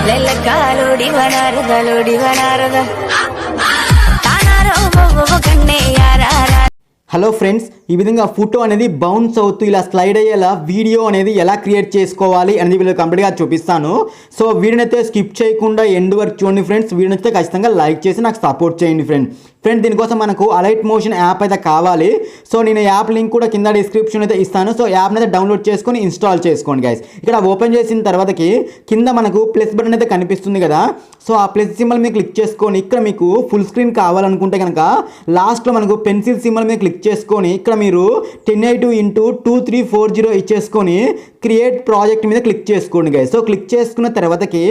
లెల్లకాలోడి వనారద తానారో బొవ్వ కన్నే యారారా. Hello friends, ఈ విధంగా ఫోటో అనేది బౌన్స్ అవుతూ ఇలా స్లైడ్ అయ్యేలా వీడియో అనేది ఎలా క్రియేట్ చేసుకోవాలి అనేది వీళ్ళు కంప్లీట్గా చూపిస్తాను. సో వీడియోని అయితే స్కిప్ చేయకుండా ఎండ్ వరకు చూడండి ఫ్రెండ్స్. వీడియోని అయితే ఖచ్చితంగా లైక్ చేసి నాకు సపోర్ట్ చేయండి ఫ్రెండ్ దీనికోసం మనకు అలైట్ మోషన్ యాప్ అయితే కావాలి. సో నేను యాప్ లింక్ కూడా కింద డిస్క్రిప్షన్ అయితే ఇస్తాను. సో యాప్ని అయితే డౌన్లోడ్ చేసుకొని ఇన్స్టాల్ చేసుకోండి గైస్. ఇక్కడ ఓపెన్ చేసిన తర్వాతకి కింద మనకు ప్లస్ బటన్ అయితే కనిపిస్తుంది కదా. సో ఆ ప్లస్ సింబల్ మీద క్లిక్ చేసుకొని ఇక్కడ మీకు ఫుల్ స్క్రీన్ కావాలనుకుంటే కనుక లాస్ట్లో మనకు పెన్సిల్ సింబల్ మీద క్లిక్ చేసుకొని ఇక్కడ మీరు 1080x2340 ఇచ్చేసుకొని క్రియేట్ ప్రాజెక్ట్ మీద క్లిక్ చేసుకోండి గైస్. సో క్లిక్ చేసుకున్న తర్వాతకి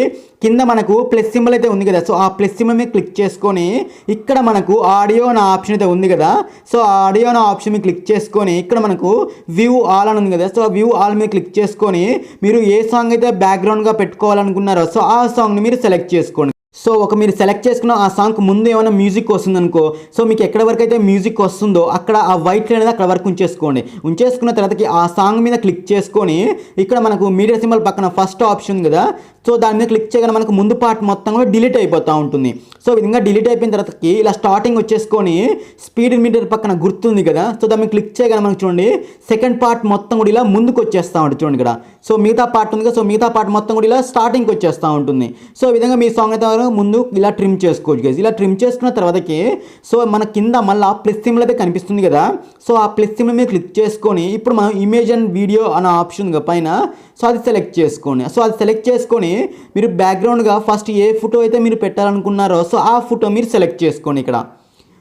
కింద మనకు ప్లస్ సింబల్ అయితే ఉంది కదా. సో ఆ ప్లస్ సింబల్ మీద క్లిక్ చేసుకొని ఇక్కడ మనకు ఆడియో అనే ఆప్షన్ అయితే ఉంది కదా. సో ఆ ఆడియో అనే ఆప్షన్ మీద క్లిక్ చేసుకొని ఇక్కడ మనకు వ్యూ ఆల్ అని ఉంది కదా. సో వ్యూ ఆల్ మీద క్లిక్ చేసుకొని మీరు ఏ సాంగ్ అయితే బ్యాక్గ్రౌండ్గా పెట్టుకోవాలనుకున్నారో సో ఆ సాంగ్ని మీరు సెలెక్ట్ చేసుకోండి. సో ఒక మీరు సెలెక్ట్ చేసుకున్న ఆ సాంగ్కి ముందు ఏమైనా మ్యూజిక్ వస్తుందనుకో, సో మీకు ఎక్కడ వరకు అయితే మ్యూజిక్ వస్తుందో అక్కడ ఆ వైట్ లైన్ అనేది అక్కడ వరకు ఉంచేసుకున్న తర్వాతకి ఆ సాంగ్ మీద క్లిక్ చేసుకొని ఇక్కడ మనకు మీడియా సింబల్ పక్కన ఫస్ట్ ఆప్షన్ ఉంది కదా. సో దాని మీద క్లిక్ చేయగానే మనకు ముందు పార్ట్ మొత్తం కూడా డిలీట్ అయిపోతూ ఉంటుంది. సో ఈ విధంగా డిలీట్ అయిపోయిన తర్వాతకి ఇలా స్టార్టింగ్ వచ్చేసుకొని స్పీడ్ మీటర్ పక్కన గుర్తుంది కదా. సో దాన్ని క్లిక్ చేయగానే మనకు చూడండి సెకండ్ పార్ట్ మొత్తం కూడా ఇలా ముందుకు వచ్చేస్తూ ఉంటుంది చూడండి ఇక్కడ. సో మిగతా పార్ట్ ఉంది కదా. సో మిగతా పార్ట్ మొత్తం కూడా ఇలా స్టార్టింగ్కి వచ్చేస్తూ ఉంటుంది. సో ఈ విధంగా మీ సాంగ్ అయితే ముందు ఇలా ట్రిమ్ చేసుకోవచ్చు గైస్. ఇలా ట్రిమ్ చేసుకున్న తర్వాతకి సో మన కింద మళ్ళీ ప్లస్ సింబల్ అయితే కనిపిస్తుంది కదా. సో ఆ ప్లస్ సింబల్ మీద క్లిక్ చేసుకొని ఇప్పుడు మనం ఇమేజ్ అండ్ వీడియో అనే ఆప్షన్ పైన సో అది సెలెక్ట్ చేసుకోండి. సో అది సెలెక్ట్ చేసుకొని మీరు బ్యాక్గ్రౌండ్గా ఫస్ట్ ఏ ఫోటో అయితే మీరు పెట్టాలనుకున్నారో సో ఆ ఫోటో మీరు సెలెక్ట్ చేసుకోండి ఇక్కడ.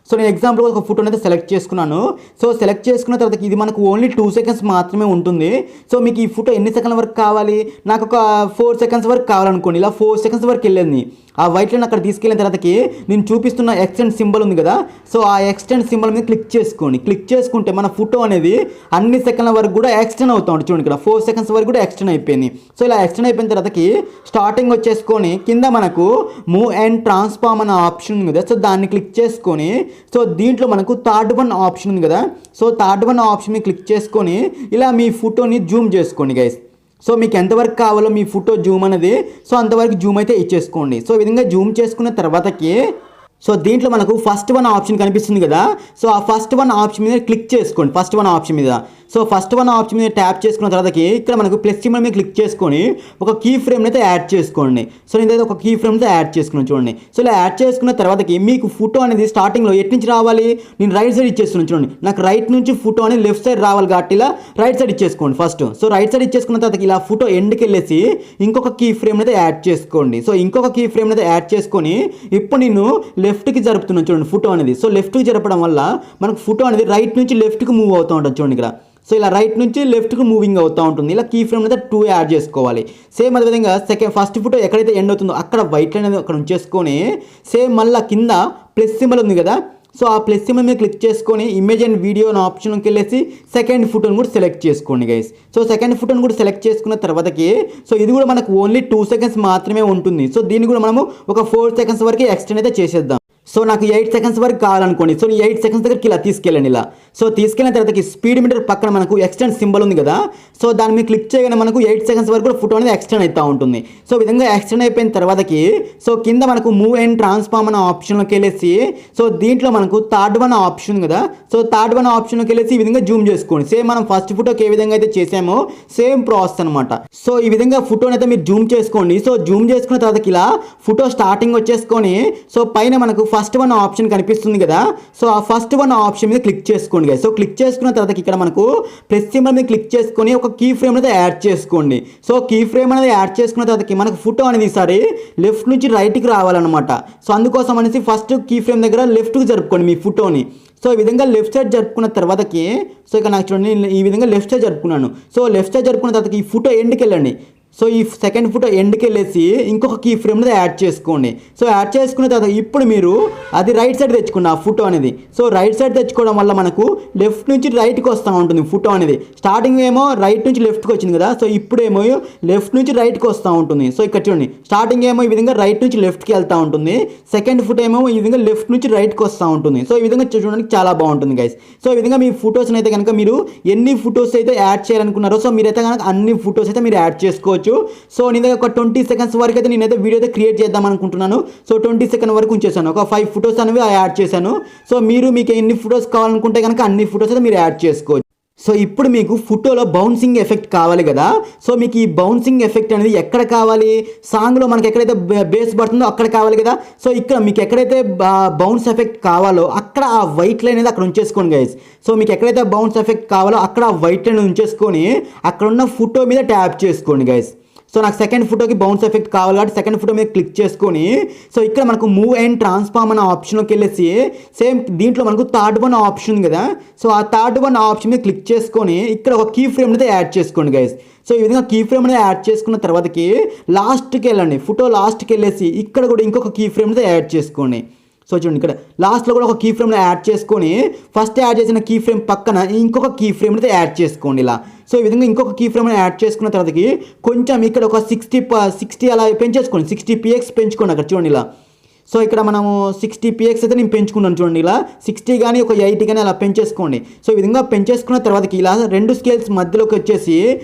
సో నేను ఎగ్జాంపుల్ ఒక ఫోటోని అయితే సెలెక్ట్ చేసుకున్నాను. సో సెలెక్ట్ చేసుకున్న తర్వాత ఇది మనకు ఓన్లీ 2 సెకండ్స్ మాత్రమే ఉంటుంది. సో మీకు ఈ ఫోటో ఎన్ని సెకండ్ల వరకు కావాలి, నాకు ఒక 4 సెకండ్స్ వరకు కావాలనుకోండి. ఇలా 4 సెకండ్స్ వరకు వెళ్ళింది ఆ వైట్ లైన్ అక్కడ తీసుకెళ్ళిన తర్వాతకి నేను చూపిస్తున్న ఎక్స్టెండ్ సింబల్ ఉంది కదా. సో ఆ ఎక్స్టెండ్ సింబల్ మీద క్లిక్ చేసుకోండి. క్లిక్ చేసుకుంటే మన ఫోటో అనేది అన్ని సెకండ్ల వరకు కూడా ఎక్స్టెండ్ అవుతూ ఉంటుంది చూడండి ఇక్కడ. 4 సెకండ్స్ వరకు కూడా ఎక్స్టెండ్ అయిపోయింది. సో ఇలా ఎక్స్టెండ్ అయిపోయిన తర్వాతకి స్టార్టింగ్ వచ్చేసుకొని కింద మనకు మూవ్ అండ్ ట్రాన్స్ఫార్మ్ అనే ఆప్షన్ ఉంది కదా. సో దాన్ని క్లిక్ చేసుకొని సో దీంట్లో మనకు థర్డ్ వన్ ఆప్షన్ ఉంది కదా. సో థర్డ్ వన్ ఆప్షన్ మీద క్లిక్ చేసుకొని ఇలా మీ ఫోటోని జూమ్ చేసుకోండి గైస్. సో మీకు ఎంతవరకు కావాలో మీ ఫోటో జూమ్ అనేది సో అంతవరకు జూమ్ అయితే ఇచ్చేసుకోండి. సో ఈ విధంగా జూమ్ చేసుకున్న తర్వాతకి సో దీంట్లో మనకు ఫస్ట్ వన్ ఆప్షన్ కనిపిస్తుంది కదా. సో ఆ ఫస్ట్ వన్ ఆప్షన్ మీద క్లిక్ చేసుకోండి. ఫస్ట్ వన్ ఆప్షన్ మీద సో ఫస్ట్ వన్ ఆప్షన్ మీద ట్యాప్ చేసుకున్న తర్వాతకి ఇక్కడ మనకు ప్లస్ సింబల్ మీద క్లిక్ చేసుకొని ఒక కీ ఫ్రేమ్ అయితే యాడ్ చేసుకోండి. సో నేనైతే ఒక కీ ఫ్రేమ్ అయితే యాడ్ చేసుకున్నాను చూడండి. సో ఇలా యాడ్ చేసుకున్న తర్వాతకి మీకు ఫోటో అనేది స్టార్టింగ్లో ఎటు నుంచి రావాలి, నేను రైట్ సైడ్ ఇచ్చేస్తున్నాను చూడండి. నాకు రైట్ నుంచి ఫోటో అనేది లెఫ్ట్ సైడ్ రావాలి కాబట్టి ఇలా రైట్ సైడ్ ఇచ్చేసుకోండి ఫస్ట్. సో రైట్ సైడ్ ఇచ్చేసుకున్న తర్వాత ఇలా ఫోటో ఎండ్కి వెళ్ళేసి ఇంకొక కీ ఫ్రేమ్ అయితే యాడ్ చేసుకోండి. సో ఇంకొక కీ ఫ్రేమ్ అయితే యాడ్ చేసుకొని ఇప్పుడు నేను లెఫ్ట్కి జరుపుతున్నాను చూడండి ఫోటో అనేది. సో లెఫ్ట్కి జరపడం వల్ల మనకు ఫోటో అనేది రైట్ నుంచి లెఫ్ట్కి మూవ్ అవుతూ ఉంటుంది చూడండి ఇక్కడ. సో ఇలా రైట్ నుంచి లెఫ్ట్కి మూవింగ్ అవుతూ ఉంటుంది. ఇలా కీ ఫ్రేమ్ అయితే 2 యాడ్ చేసుకోవాలి. సేమ్ అదేవిధంగా ఫస్ట్ ఫోటో ఎక్కడైతే ఎండ్ అవుతుందో అక్కడ వైట్ లైన్ అనేది అక్కడ ఉంచేసుకొని సేమ్ మళ్ళీ కింద ప్లస్ సింబల్ ఉంది కదా. సో ఆ ప్లస్ సింబల్ మీద క్లిక్ చేసుకొని ఇమేజ్ అండ్ వీడియో అనే ఆప్షన్కి వెళ్ళేసి సెకండ్ ఫోటోని కూడా సెలెక్ట్ చేసుకోండి గైస్. సో సెకండ్ ఫోటోని కూడా సెలెక్ట్ చేసుకున్న తర్వాతకి సో ఇది కూడా మనకు ఓన్లీ 2 సెకండ్స్ మాత్రమే ఉంటుంది. సో దీన్ని కూడా మనము ఒక 4 సెకండ్స్ వరకు ఎక్స్టెండ్ అయితే చేసేద్దాం. సో నాకు 8 సెకండ్స్ వరకు కావాలనుకోండి. సో 8 సెకండ్స్ దగ్గరికి ఇలా తీసుకెళ్ళండి ఇలా. సో తీసుకెళ్ళిన తర్వాతకి స్పీడ్ మీటర్ పక్కన మనకు ఎక్స్టెండ్ సింబల్ ఉంది కదా. సో దాని మీద క్లిక్ చేయగానే మనకు 8 సెకండ్స్ వరకు ఫోటో అనేది ఎక్స్టెండ్ అవుతూ ఉంటుంది. సో ఈ విధంగా ఎక్స్టెండ్ అయిపోయిన తర్వాతకి సో కింద మనకు మూవ్ అండ్ ట్రాన్స్ఫార్మ్ అనే ఆప్షన్లోకి వెళ్ళేసి సో దీంట్లో మనకు థర్డ్ వన్ ఆప్షన్ ఉంది కదా. సో థర్డ్ వన్ ఆప్షన్లోకి వెళ్ళేసి ఈ విధంగా జూమ్ చేసుకోండి. సేమ్ మనం ఫస్ట్ ఫోటోకి ఏ విధంగా అయితే చేసామో సేమ్ ప్రాసెస్ అనమాట. సో ఈ విధంగా ఫోటోని అయితే మీరు జూమ్ చేసుకోండి. సో జూమ్ చేసుకున్న తర్వాతకి ఇలా ఫోటో స్టార్టింగ్ వచ్చేసుకొని సో పైన మనకు ఫస్ట్ వన్ ఆప్షన్ కనిపిస్తుంది కదా. సో ఆ ఫస్ట్ వన్ ఆప్షన్ మీద క్లిక్ చేసుకోండి గైస్. సో క్లిక్ చేసుకున్న తర్వాత ఇక్కడ మనకు ప్లస్ సింబల్ మీద క్లిక్ చేసుకొని ఒక కీ ఫ్రేమ్ అనేది యాడ్ చేసుకోండి. సో కీ ఫ్రేమ్ అనేది యాడ్ చేసుకున్న తర్వాత మనకు ఫోటో అనేది ఈసారి లెఫ్ట్ నుంచి రైట్కి రావాలన్నమాట. సో అందుకోసం అనేసి ఫస్ట్ కీ ఫ్రేమ్ దగ్గర లెఫ్ట్కి జరుపుకోండి మీ ఫోటోని. సో ఈ విధంగా లెఫ్ట్ సైడ్ జరుపుకున్న తర్వాతకి సో ఇక్కడ నాకు చూడండి ఈ విధంగా లెఫ్ట్ సైడ్ జరుపుకున్నాను. సో లెఫ్ట్ సైడ్ జరుపుకున్న తర్వాత ఈ ఫోటో ఎండ్కి వెళ్ళండి. సో ఈ సెకండ్ ఫోటో ఎండ్కి వెళ్ళేసి ఇంకొక కీ ఫ్రేమ్ యాడ్ చేసుకోండి. సో యాడ్ చేసుకున్న తర్వాత ఇప్పుడు మీరు అది రైట్ సైడ్ తెచ్చుకోండి ఆ ఫోటో అనేది. సో రైట్ సైడ్ తెచ్చుకోవడం వల్ల మనకు లెఫ్ట్ నుంచి రైట్కి వస్తూ ఉంటుంది ఫోటో అనేది. స్టార్టింగ్ ఏమో రైట్ నుంచి లెఫ్ట్కి వచ్చింది కదా. సో ఇప్పుడేమో లెఫ్ట్ నుంచి రైట్కి వస్తూ ఉంటుంది. సో ఇక్కడ చూడండి స్టార్టింగ్ ఏమో ఈ విధంగా రైట్ నుంచి లెఫ్ట్కి వెళ్తూ ఉంటుంది. సెకండ్ ఫోటో ఏమో ఈ విధంగా లెఫ్ట్ నుంచి రైట్కి వస్తూ ఉంటుంది. సో ఈ విధంగా చూడడానికి చాలా బాగుంటుంది గైస్. సో ఈ విధంగా మీ ఫొటోస్ని అయితే కనుక మీరు ఎన్ని ఫొటోస్ అయితే యాడ్ చేయాలనుకున్నారో సో మీరైతే కనుక అన్ని ఫొటోస్ అయితే మీరు యాడ్ చేసుకోవచ్చు. చేసుకోవచ్చు. సో నేనైతే ఒక 20 సెకండ్స్ వరకు అయితే నేనైతే వీడియో అయితే క్రియేట్ చేద్దాం అనుకుంటున్నాను. సో 20 సెకండ్ వరకు ఉంచేసాను. ఒక 5 ఫొటోస్ అనేవి యాడ్ చేశాను. సో మీకు ఎన్ని ఫొటోస్ కావాలనుకుంటే కనుక అన్ని ఫొటోస్ అయితే మీరు యాడ్ చేసుకోవచ్చు. సో ఇప్పుడు మీకు ఫోటోలో బౌన్సింగ్ ఎఫెక్ట్ కావాలి కదా. సో మీకు ఈ బౌన్సింగ్ ఎఫెక్ట్ అనేది ఎక్కడ కావాలి, సాంగ్లో మనకి ఎక్కడైతే బేస్ పడుతుందో అక్కడ కావాలి కదా. సో ఇక్కడ మీకు ఎక్కడైతే బౌన్స్ ఎఫెక్ట్ కావాలో అక్కడ ఆ వైట్ లైన్ అనేది అక్కడ ఉంచేసుకోండి గైస్. సో మీకు ఎక్కడైతే బౌన్స్ ఎఫెక్ట్ కావాలో అక్కడ ఆ వైట్ లైన్ ఉంచేసుకొని అక్కడ ఉన్న ఫోటో మీద ట్యాప్ చేసుకోండి గైస్. సో నాకు సెకండ్ ఫోటోకి బౌన్స్ ఎఫెక్ట్ కావాలి కాబట్టి సెకండ్ ఫోటో మీద క్లిక్ చేసుకొని సో ఇక్కడ మనకు మూవ్ అండ్ ట్రాన్స్ఫార్మ్ అనే ఆప్షన్లోకి వెళ్ళేసి సేమ్ దీంట్లో మనకు థర్డ్ వన్ ఆప్షన్ ఉంది కదా. సో ఆ థర్డ్ వన్ ఆప్షన్ మీద క్లిక్ చేసుకొని ఇక్కడ ఒక కీ ఫ్రేమ్ అయితే యాడ్ చేసుకోండి గైస్. సో ఈ విధంగా కీ ఫ్రేమ్ అనేది యాడ్ చేసుకున్న తర్వాతకి లాస్ట్కి వెళ్ళండి, ఫోటో లాస్ట్కి వెళ్ళేసి ఇక్కడ కూడా ఇంకొక కీ ఫ్రేమ్ అయితే యాడ్ చేసుకోండి. సో చూడండి ఇక్కడ లాస్ట్లో కూడా ఒక కీ ఫ్రేమ్ని యాడ్ చేసుకొని ఫస్ట్ యాడ్ చేసిన కీ ఫ్రేమ్ పక్కన ఇంకొక కీ ఫ్రేమ్ అయితే యాడ్ చేసుకోండి ఇలా. సో ఈ విధంగా ఇంకొక కీ ఫ్రేమ్ని యాడ్ చేసుకున్న తర్వాతకి కొంచెం ఇక్కడ ఒక 60 అలా పెంచేసుకోండి, 60 px పెంచుకోండి అక్కడ చూడండి ఇలా. సో ఇక్కడ మనము 60 px అయితే నేను పెంచుకున్నాను చూడండి ఇలా. 60 కానీ ఒక 80 కానీ అలా పెంచేసుకోండి. సో ఈ విధంగా పెంచేసుకున్న తర్వాతకి ఇలా 2 స్కేల్స్ మధ్యలోకి వచ్చేసి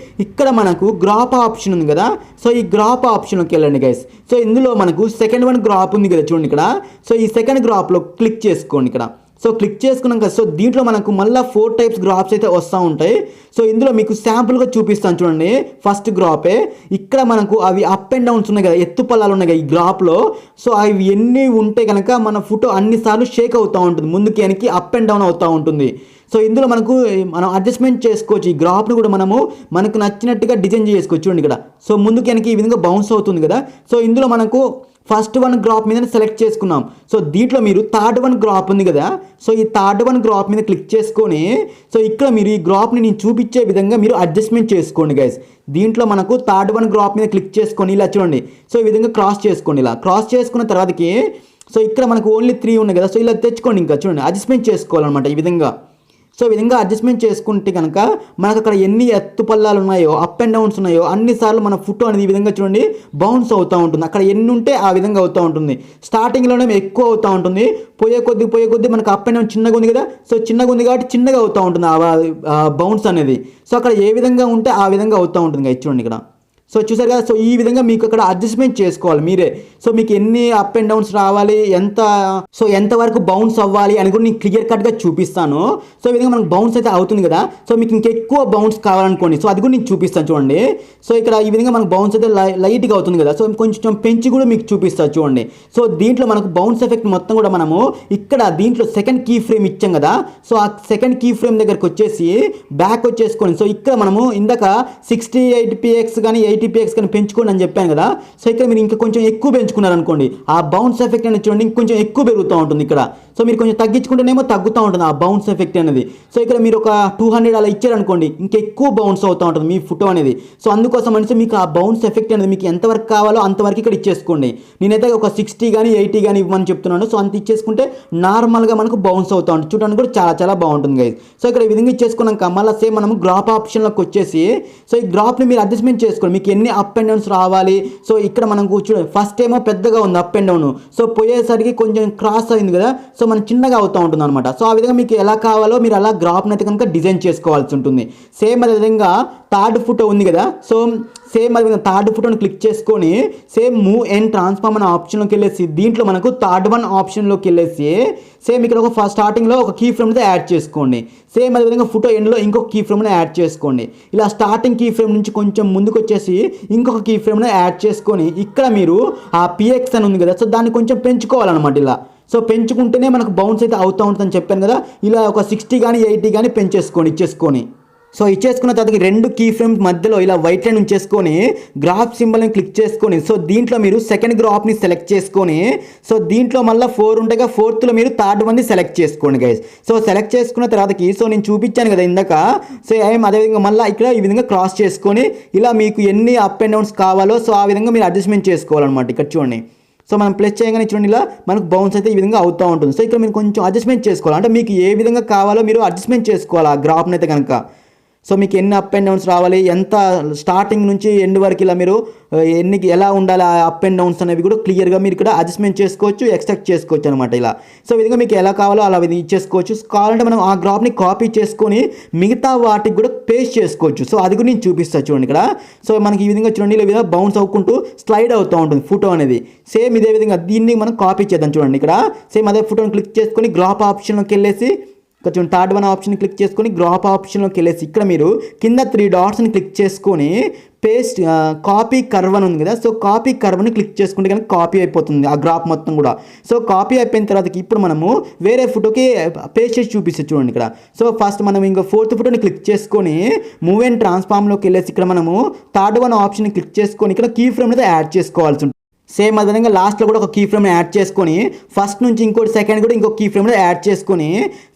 ఇక్కడ మనకు గ్రాప్ ఆప్షన్ ఉంది కదా. సో ఈ గ్రాప్ ఆప్షన్లోకి వెళ్ళండి గైస్. సో ఇందులో మనకు సెకండ్ వన్ గ్రాప్ ఉంది కదా చూడండి ఇక్కడ. సో ఈ సెకండ్ గ్రాప్లో క్లిక్ చేసుకోండి ఇక్కడ. సో క్లిక్ చేసుకున్నాక సో దీంట్లో మనకు మళ్ళీ 4 టైప్స్ గ్రాప్స్ అయితే వస్తూ ఉంటాయి. సో ఇందులో మీకు శాంపుల్గా చూపిస్తాను చూడండి. ఫస్ట్ గ్రాపే ఇక్కడ మనకు అవి అప్ అండ్ డౌన్స్ ఉన్నాయి కదా, ఎత్తు పల్లాలు ఉన్నాయి కదా ఈ గ్రాప్లో. సో అవి ఎన్ని ఉంటే కనుక మన ఫోటో అన్నిసార్లు షేక్ అవుతూ ఉంటుంది, ముందుకి వెనక్కి అప్ అండ్ డౌన్ అవుతూ ఉంటుంది. సో ఇందులో మనం అడ్జస్ట్మెంట్ చేసుకోవచ్చు. ఈ గ్రాఫ్ని కూడా మనకు నచ్చినట్టుగా డిజైన్ చేసుకోవచ్చు చూడండి ఇక్కడ. సో ముందుకి వెనక్కి ఈ విధంగా బౌన్స్ అవుతుంది కదా. సో ఇందులో మనకు ఫస్ట్ వన్ గ్రాప్ మీద సెలెక్ట్ చేసుకున్నాం. సో దీంట్లో మీరు థర్డ్ వన్ గ్రాప్ ఉంది కదా. సో ఈ థర్డ్ వన్ గ్రాప్ మీద క్లిక్ చేసుకొని సో ఇక్కడ మీరు ఈ గ్రాప్ని నేను చూపించే విధంగా మీరు అడ్జస్ట్మెంట్ చేసుకోండి గైస్. దీంట్లో మనకు థర్డ్ వన్ గ్రాప్ మీద క్లిక్ చేసుకొని ఇలా చూడండి. సో ఈ విధంగా క్రాస్ చేసుకోండి ఇలా. క్రాస్ చేసుకున్న తర్వాతకి సో ఇక్కడ మనకు ఓన్లీ 3 ఉన్నాయి కదా. సో ఇలా తెచ్చుకోండి, ఇంకా చూడండి అడ్జస్ట్మెంట్ చేసుకోవాలన్నమాట ఈ విధంగా. సో ఈ విధంగా అడ్జస్ట్మెంట్ చేసుకుంటే కనుక మనకు అక్కడ ఎన్ని ఎత్తు పల్లాలు ఉన్నాయో, అప్ అండ్ డౌన్స్ ఉన్నాయో అన్నిసార్లు మన ఫోటో అనేది ఈ విధంగా చూడండి బౌన్స్ అవుతూ ఉంటుంది. అక్కడ ఎన్ని ఉంటే ఆ విధంగా అవుతూ ఉంటుంది. స్టార్టింగ్లోనే ఎక్కువ అవుతూ ఉంటుంది, పోయే కొద్ది మనకు అప్ అండ్ డౌన్ చిన్నగా ఉంది కదా. సో చిన్నగా ఉంది కాబట్టి చిన్నగా అవుతూ ఉంటుంది ఆ బౌన్స్ అనేది. సో అక్కడ ఏ విధంగా ఉంటే ఆ విధంగా అవుతూ ఉంటుంది చూడండి ఇక్కడ. సో చూసారు కదా. సో ఈ విధంగా మీకు అక్కడ అడ్జస్ట్మెంట్ చేసుకోవాలి మీరే. సో మీకు ఎన్ని అప్ అండ్ డౌన్స్ రావాలి, ఎంతవరకు బౌన్స్ అవ్వాలి అని కూడా నేను క్లియర్ కట్గా చూపిస్తాను. సో ఈ విధంగా మనకు బౌన్స్ అయితే అవుతుంది కదా. సో మీకు ఇంకెక్కువ బౌన్స్ కావాలనుకోండి, సో అది కూడా నేను చూపిస్తాను చూడండి. సో ఇక్కడ ఈ విధంగా మనకు బౌన్స్ అయితే లైట్గా అవుతుంది కదా. సో కొంచెం పెంచి కూడా మీకు చూపిస్తాను చూడండి. సో దీంట్లో మనకు బౌన్స్ ఎఫెక్ట్ మొత్తం కూడా మనము ఇక్కడ దీంట్లో సెకండ్ కీ ఫ్రేమ్ ఇచ్చాం కదా. సో ఆ సెకండ్ కీ ఫ్రేమ్ దగ్గరకు వచ్చేసి బ్యాక్ వచ్చేసుకోండి. సో ఇక్కడ మనము ఇందాక 68 px కానీ 80 px కానీ పెంచుకోండి అని చెప్పాను కదా. సో ఇక్కడ మీరు ఇంకా కొంచెం ఎక్కువ పెంచుకున్నారనుకోండి ఆ బౌన్స్ ఎఫెక్ట్ అనేది చూడండి ఇంకొంచెం ఎక్కువ పెరుగుతూ ఉంటుంది ఇక్కడ. సో మీరు కొంచెం తగ్గించుకుంటేనేమో తగ్గుతూ ఉంటుంది ఆ బౌన్స్ ఎఫెక్ట్ అనేది. సో ఇక్కడ మీరు ఒక 200 అలా ఇచ్చారనుకోండి ఇంకెక్కువ బౌన్స్ అవుతూ ఉంటుంది మీ ఫోటో అనేది. సో అందుకోసం అనేసి మీకు ఆ బౌన్స్ ఎఫెక్ట్ అనేది మీకు ఎంతవరకు కావాలో అంతవరకు ఇక్కడ ఇచ్చేసుకోండి. నేనైతే ఒక 60 కానీ 80 కానీ ఇవ్వమని చెప్తున్నాను. సో అంత ఇచ్చేసుకుంటే నార్మల్గా మనకు బౌన్స్ అవుతూ ఉంటుంది, చూడడానికి కూడా చాలా చాలా బాగుంటుంది గైస్. సో ఇక్కడ ఈ విధంగా ఇచ్చేసుకున్నాక మళ్ళీ సేమ్ మనము గ్రాప్ ఆప్షన్లోకి వచ్చేసి సో ఈ గ్రాప్ని మీరు అడ్జస్ట్మెంట్ చేసుకోండి మీకు ఎన్ని అప్ అండ్ డౌన్స్ రావాలి. సో ఇక్కడ మనం చూడండి ఫస్ట్ ఏమో పెద్దగా ఉంది అప్ అండ్ డౌన్, సో పోయేసరికి కొంచెం క్రాస్ అయింది కదా. సో మనం చిన్నగా అవుతూ ఉంటుంది అనమాట. సో ఆ విధంగా మీకు ఎలా కావాలో మీరు అలా గ్రాప్ని అయితే కనుక డిజైన్ చేసుకోవాల్సి ఉంటుంది. సేమ్ అదే విధంగా థర్డ్ ఫోటో ఉంది కదా. సో సేమ్ అదే విధంగా థర్డ్ ఫోటోని క్లిక్ చేసుకొని సేమ్ మూవ్ అండ్ ట్రాన్స్ఫార్మ్ అనే ఆప్షన్లోకి వెళ్ళేసి దీంట్లో మనకు థర్డ్ వన్ ఆప్షన్లోకి వెళ్ళేసి సేమ్ ఇక్కడ ఒక స్టార్టింగ్లో ఒక కీ ఫ్రేమ్తో యాడ్ చేసుకోండి. సేమ్ అదేవిధంగా ఫోటో ఎండ్లో ఇంకొక కీ ఫ్రేమ్ని యాడ్ చేసుకోండి. ఇలా స్టార్టింగ్ కీ ఫ్రేమ్ నుంచి కొంచెం ముందుకు వచ్చేసి ఇంకొక కీ ఫ్రేమ్ని యాడ్ చేసుకొని ఇక్కడ మీరు ఆ పిఎక్స్ అని ఉంది కదా. సో దాన్ని కొంచెం పెంచుకోవాలన్నమాట ఇలా. సో పెంచుకుంటేనే మనకు బౌన్స్ అయితే అవుతూ ఉంటుందని చెప్పాను కదా. ఇలా ఒక 60 కానీ 80 కానీ ఇచ్చేసుకొని సో ఇచ్చేసుకున్న తర్వాత 2 కీ ఫ్రేమ్స్ మధ్యలో ఇలా వైట్ లైన్ ఉంచేసుకొని గ్రాఫ్ సింబల్ని క్లిక్ చేసుకొని సో దీంట్లో మీరు సెకండ్ గ్రాఫ్ని సెలెక్ట్ చేసుకొని సో దీంట్లో మళ్ళీ 4 ఉంటాయి కదా, 4th మీరు థర్డ్ వన్ని సెలెక్ట్ చేసుకోండి గైస్. సో సెలెక్ట్ చేసుకున్న తర్వాతకి సో నేను చూపించాను కదా ఇందాక. సో అదేవిధంగా మళ్ళీ ఇక్కడ ఈ విధంగా క్రాస్ చేసుకొని ఇలా మీకు ఎన్ని అప్ అండ్ డౌన్స్ కావాలో సో ఆ విధంగా మీరు అడ్జస్ట్మెంట్ చేసుకోవాలన్నమాట. ఇక్కడ చూడండి. సో మనం ప్లస్ చేయగానే చూడండి ఇలా మనకు బౌన్స్ అయితే ఈ విధంగా అవుతూ ఉంటుంది. సో ఇక్కడ మీరు కొంచెం అడ్జస్ట్మెంట్ చేసుకోవాలి, అంటే మీకు ఏ విధంగా కావాలో మీరు అడ్జస్ట్మెంట్ చేసుకోవాలి ఆ గ్రాఫ్ని అయితే కనుక. సో మీకు ఎన్ని అప్ అండ్ డౌన్స్ రావాలి, ఎంత స్టార్టింగ్ నుంచి ఎండ్ వరకు ఇలా మీరు ఎలా ఉండాలి ఆ అప్ అండ్ డౌన్స్ అనేవి కూడా క్లియర్గా మీరు ఇక్కడ అడ్జస్ట్మెంట్ చేసుకోవచ్చు, ఎక్స్ట్రాక్ట్ చేసుకోవచ్చు అనమాట ఇలా. సో ఈ విధంగా మీకు ఎలా కావాలో అలా ఇచ్చేసుకోవచ్చు. కావాలంటే మనం ఆ గ్రాఫ్ని కాపీ చేసుకొని మిగతా వాటికి కూడా పేస్ట్ చేసుకోవచ్చు. సో అది కూడా నేను చూపిస్తాను చూడండి ఇక్కడ. సో మనకి ఈ విధంగా చూడండి, ఇలా విధంగా బౌన్స్ అవ్వుకుంటూ స్లైడ్ అవుతూ ఉంటుంది ఫోటో అనేది. సేమ్ ఇదే విధంగా దీన్ని మనం కాపీ చేద్దాం చూడండి ఇక్కడ. సేమ్ అదే ఫోటోని క్లిక్ చేసుకొని గ్రాప్ ఆప్షన్లోకి వెళ్ళేసి కొంచెం థర్డ్ వన్ ఆప్షన్ క్లిక్ చేసుకొని గ్రాప్ ఆప్షన్లోకి వెళ్ళేసి ఇక్కడ మీరు కింద 3 డాట్స్ని క్లిక్ చేసుకొని పేస్ట్ కాపీ కర్వ్ అని ఉంది కదా. సో కాపీ కర్వ్ని క్లిక్ చేసుకుంటే కనుక కాపీ అయిపోతుంది ఆ గ్రాఫ్ మొత్తం కూడా. సో కాపీ అయిపోయిన తర్వాత ఇప్పుడు మనము వేరే ఫోటోకి పేస్ట్ చేసి చూపిస్తాం చూడండి ఇక్కడ. సో ఫస్ట్ మనం ఇంకో 4th ఫోటోని క్లిక్ చేసుకొని మూవ్ అండ్ ట్రాన్స్ఫార్మ్లోకి వెళ్ళేసి ఇక్కడ మనము థర్డ్ వన్ ఆప్షన్ని క్లిక్ చేసుకొని ఇక్కడ కీ ఫ్రేమ్ అయితే యాడ్ చేసుకోవాల్సి ఉంటుంది. సేమ్ అదేవిధంగా లాస్ట్లో కూడా ఒక కీ ఫ్రేమ్ యాడ్ చేసుకొని ఫస్ట్ నుంచి ఇంకోటి సెకండ్ కూడా ఇంకో కీ ఫ్రేమ్ యాడ్ చేసుకొని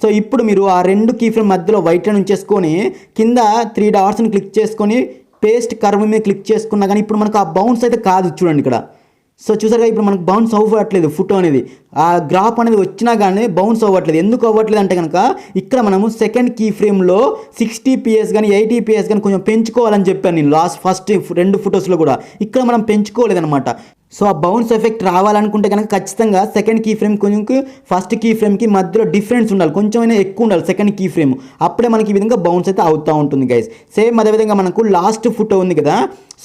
సో ఇప్పుడు మీరు ఆ 2 కీ ఫ్రేమ్ మధ్యలో వైట్ లైన్ ఉంచేసుకొని కింద 3 డాట్స్ని క్లిక్ చేసుకొని పేస్ట్ కర్వ్ మీద క్లిక్ చేసుకున్నా కానీ ఇప్పుడు మనకు ఆ బౌన్స్ అయితే కాదు చూడండి ఇక్కడ. సో చూసారుగా ఇప్పుడు మనకు బౌన్స్ అవ్వట్లేదు ఫోటో అనేది, ఆ గ్రాఫ్ అనేది వచ్చినా కానీ బౌన్స్ అవ్వట్లేదు. ఎందుకు అవ్వట్లేదు అంటే కనుక ఇక్కడ మనము సెకండ్ కీ ఫ్రేమ్లో 60 కానీ 80 కానీ కొంచెం పెంచుకోవాలని చెప్పాను నేను ఫస్ట్ 2 ఫొటోస్లో కూడా. ఇక్కడ మనం పెంచుకోలేదన్నమాట. సో ఆ బౌన్స్ ఎఫెక్ట్ రావాలనుకుంటే కనుక ఖచ్చితంగా సెకండ్ కీ ఫ్రేమ్ కొంచెం ఫస్ట్ కీ ఫ్రేమ్కి మధ్యలో డిఫరెన్స్ ఉండాలి, కొంచెమైనా ఎక్కువ ఉండాలి సెకండ్ కీ ఫ్రేమ్. అప్పుడే మనకి ఈ విధంగా బౌన్స్ అయితే అవుతూ ఉంటుంది గైస్. సేమ్ అదేవిధంగా మనకు లాస్ట్ ఫోటో ఉంది కదా.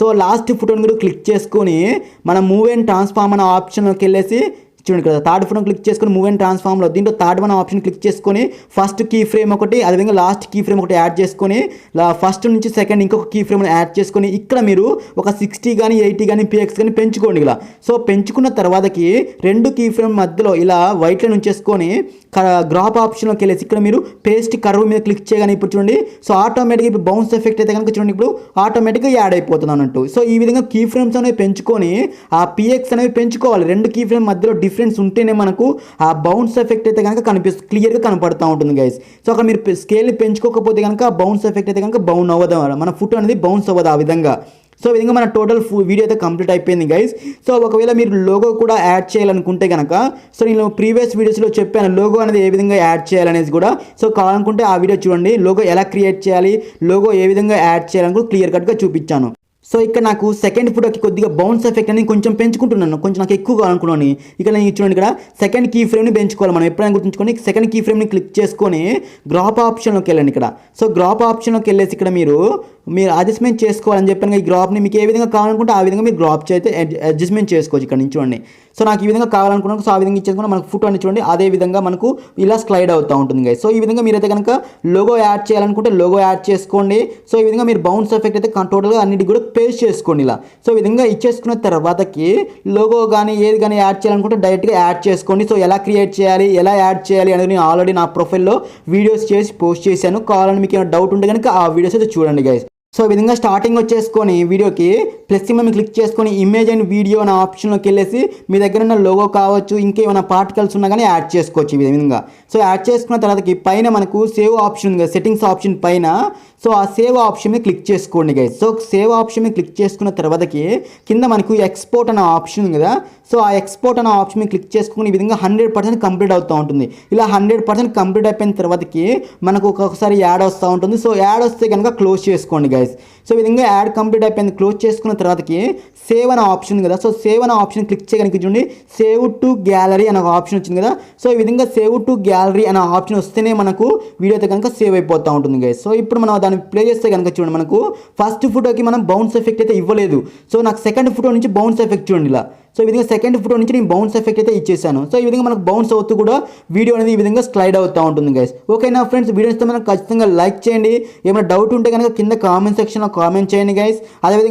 సో లాస్ట్ ఫోటోని కూడా క్లిక్ చేసుకొని మనం మూవ్ అండ్ ట్రాన్స్ఫార్మ్ అనే ఆప్షన్లోకి వెళ్ళేసి చూడండి ఇక్కడ థర్డ్ ఫోటో క్లిక్ చేసుకొని మూవ్ అండ్ ట్రాన్స్ఫార్మ్లో దీంట్లో థర్డ్ వన్ ఆప్షన్ క్లిక్ చేసుకొని ఫస్ట్ కీ ఫ్రేమ్ ఒకటి అదేవిధంగా లాస్ట్ కీ ఫ్రేమ్ ఒకటి యాడ్ చేసుకొని ఫస్ట్ నుంచి సెకండ్ ఇంకొక కీ ఫ్రేమ్ యాడ్ చేసుకొని ఇక్కడ మీరు ఒక 60 కానీ 80 కానీ పిఎక్స్ కానీ పెంచుకోండి ఇలా. సో పెంచుకున్న తర్వాతకి 2 కీ ఫ్రేమ్ మధ్యలో ఇలా వైట్ లైన్ ఉంచేసుకొని గ్రాప్ ఆప్షన్లోకి వెళ్ళేసి ఇక్కడ మీరు పేస్ట్ కర్వ్ మీద క్లిక్ చేయగానే ఇప్పుడు చూడండి సో ఆటోమేటిక్గా ఇప్పుడు బౌన్స్ ఎఫెక్ట్ అయితే కనుక చూడండి ఇప్పుడు ఆటోమేటిక్గా యాడ్ అయిపోతుంది అన్నట్టు. సో ఈ విధంగా కీ ఫ్రేమ్స్ అనేవి పెంచుకొని ఆ పిఎక్స్ అనేవి పెంచుకోవాలి. 2 కీ ఫ్రేమ్ మధ్యలో డిఫరెన్స్ ఉంటేనే మనకు ఆ బౌన్స్ ఎఫెక్ట్ అయితే కనుక క్లియర్గా కనపడుతూ ఉంటుంది గైస్. సో అక్కడ మీరు స్కేల్ని పెంచుకోకపోతే కనుక ఆ బౌన్స్ ఎఫెక్ట్ అయితే కనుక బౌన్ అవ్వదు, మన ఫోటో అనేది బౌన్స్ అవ్వదు ఆ విధంగా. సో ఈ విధంగా మన టోటల్ వీడియో అయితే కంప్లీట్ అయిపోయింది గైస్. సో ఒకవేళ మీరు లోగో కూడా యాడ్ చేయాలనుకుంటే కనుక సో నేను ప్రీవియస్ వీడియోస్లో చెప్పాను లోగో అనేది ఏ విధంగా యాడ్ చేయాలనేది కూడా. సో కావాలనుకుంటే ఆ వీడియో చూడండి, లోగో ఎలా క్రియేట్ చేయాలి, లోగో ఏ విధంగా యాడ్ చేయాలని కూడా క్లియర్ కట్గా చూపించాను. సో ఇక్కడ నాకు సెకండ్ ఫోటోకి కొద్దిగా బౌన్స్ ఎఫెక్ట్ అనేది కొంచెం పెంచుకుంటున్నాను, కొంచెం నాకు ఎక్కువ కావాలనుకున్నాను. ఇక్కడ నేను చూడండి ఇక్కడ సెకండ్ కీ ఫ్రేమ్ని పెంచుకోవాలి మనం ఎప్పుడైనా గుర్తుంచుకొని సెకండ్ కీ ఫ్రేమ్ని క్లిక్ చేసుకొని గ్రాప్ ఆప్షన్లోకి వెళ్ళండి ఇక్కడ. సో గ్రాప్ ఆప్షన్లోకి వెళ్ళేసి ఇక్కడ మీరు అడ్జస్ట్మెంట్ చేసుకోవాలని చెప్పాను. ఈ గ్రాప్ని మీకు ఏ విధంగా కావాలనుకుంటే ఆ విధంగా మీరు గ్రాప్ అయితే అడ్జస్ట్మెంట్ చేసుకోవచ్చు ఇక్కడ నుంచి చూడండి. సో నాకు ఈ విధంగా కావాలనుకున్నాను, సో ఆ విధంగా ఇచ్చేసుకుంటే మనకు ఫోటో అని చూడండి అదే విధంగా మనకు ఇలా స్లైడ్ అవుతూ ఉంటుంది గైస్. సో ఈ విధంగా మీరైతే కనుక లోగో యాడ్ చేయాలనుకుంటే లోగో యాడ్ చేసుకోండి. సో ఈ విధంగా మీరు బౌన్స్ ఎఫెక్ట్ అయితే టోటల్గా అన్నిటి కూడా పేస్ట్ చేసుకోండి ఇలా. సో ఈ విధంగా ఇచ్చేసుకున్న తర్వాతకి లోగో కానీ ఏది కానీ యాడ్ చేయాలనుకుంటే డైరెక్ట్గా యాడ్ చేసుకోండి. సో ఎలా క్రియేట్ చేయాలి, ఎలా యాడ్ చేయాలి అనేది నేను ఆల్రెడీ నా ప్రొఫైల్లో వీడియోస్ చేసి పోస్ట్ చేశాను. కావాలని మీకు ఏమైనా డౌట్ ఉంటే కనుక ఆ వీడియోస్ అయితే చూడండి గైస్. సో ఈ విధంగా స్టార్టింగ్ వచ్చేసుకొని వీడియోకి ప్లస్ సింబల్ క్లిక్ చేసుకొని ఇమేజ్ అండ్ వీడియో అనే ఆప్షన్లోకి వెళ్ళేసి మీ దగ్గర ఉన్న లోగో కావచ్చు ఇంకేమైనా పార్టికల్స్ ఉన్నా కానీ యాడ్ చేసుకోవచ్చు ఈ విధంగా. సో యాడ్ చేసుకున్న తర్వాతకి పైన మనకు సేవ్ ఆప్షన్ ఉంది, సెట్టింగ్స్ ఆప్షన్ పైన. సో ఆ సేవ్ ఆప్షన్ మీద క్లిక్ చేసుకోండి గైస్. సో సేవ్ ఆప్షన్ మీద క్లిక్ చేసుకున్న తర్వాతకి కింద మనకు ఎక్స్పోర్ట్ అనే ఆప్షన్ ఉంది కదా. సో ఆ ఎక్స్పోర్ట్ అనే ఆప్షన్ మీద క్లిక్ చేసుకుని ఈ విధంగా 100% కంప్లీట్ అవుతూ ఉంటుంది. ఇలా 100% కంప్లీట్ అయిపోయిన తర్వాతకి మనకు ఒక్కొక్కసారి యాడ్ వస్తూ ఉంటుంది. సో యాడ్ వస్తే కనుక క్లోజ్ చేసుకోండి గైస్. సో ఈ విధంగా యాడ్ కంప్లీట్ అయిపోయింది. క్లోజ్ చేసుకున్న తర్వాతకి సేవ్ అనే ఆప్షన్ కదా. సో సేవ్ అనే ఆప్షన్ క్లిక్ చేయడానికి చూడండి సేవ్ టు గ్యాలరీ అనే ఆప్షన్ వచ్చింది కదా. సో ఈ విధంగా సేవ్ టు గ్యాలరీ అనే ఆప్షన్ వస్తేనే మనకు వీడియో అయితే కనుక సేవ్ అయిపోతూ ఉంటుంది గైస్. సో ఇప్పుడు మనం దాన్ని ప్లే చేస్తే కనుక చూడండి మనకు ఫస్ట్ ఫోటోకి మనం బౌన్స్ ఎఫెక్ట్ అయితే ఇవ్వలేదు. సో నాకు సెకండ్ ఫోటో నుంచి బౌన్స్ ఎఫెక్ట్ చూడండి ఇలా. సో ఈ విధంగా సెకండ్ ఫోటో నుంచి నేను బౌన్స్ ఎఫెక్ట్ అయితే ఇచ్చేసాను. సో ఈ విధంగా మనకు బౌన్స్ అవుతూ కూడా వీడియో అనేది ఈ విధంగా స్లైడ్ అవుతూ ఉంటుంది గైస్. ఓకేనా ఫ్రెండ్స్, వీడియో ఇస్తే మనకు ఖచ్చితంగా లైక్ చేయండి. ఏమైనా డౌట్ ఉంటే కనుక కింద కామెంట్ సెక్షన్లో కామెంట్ చేయండి గైస్. అదేవిధంగా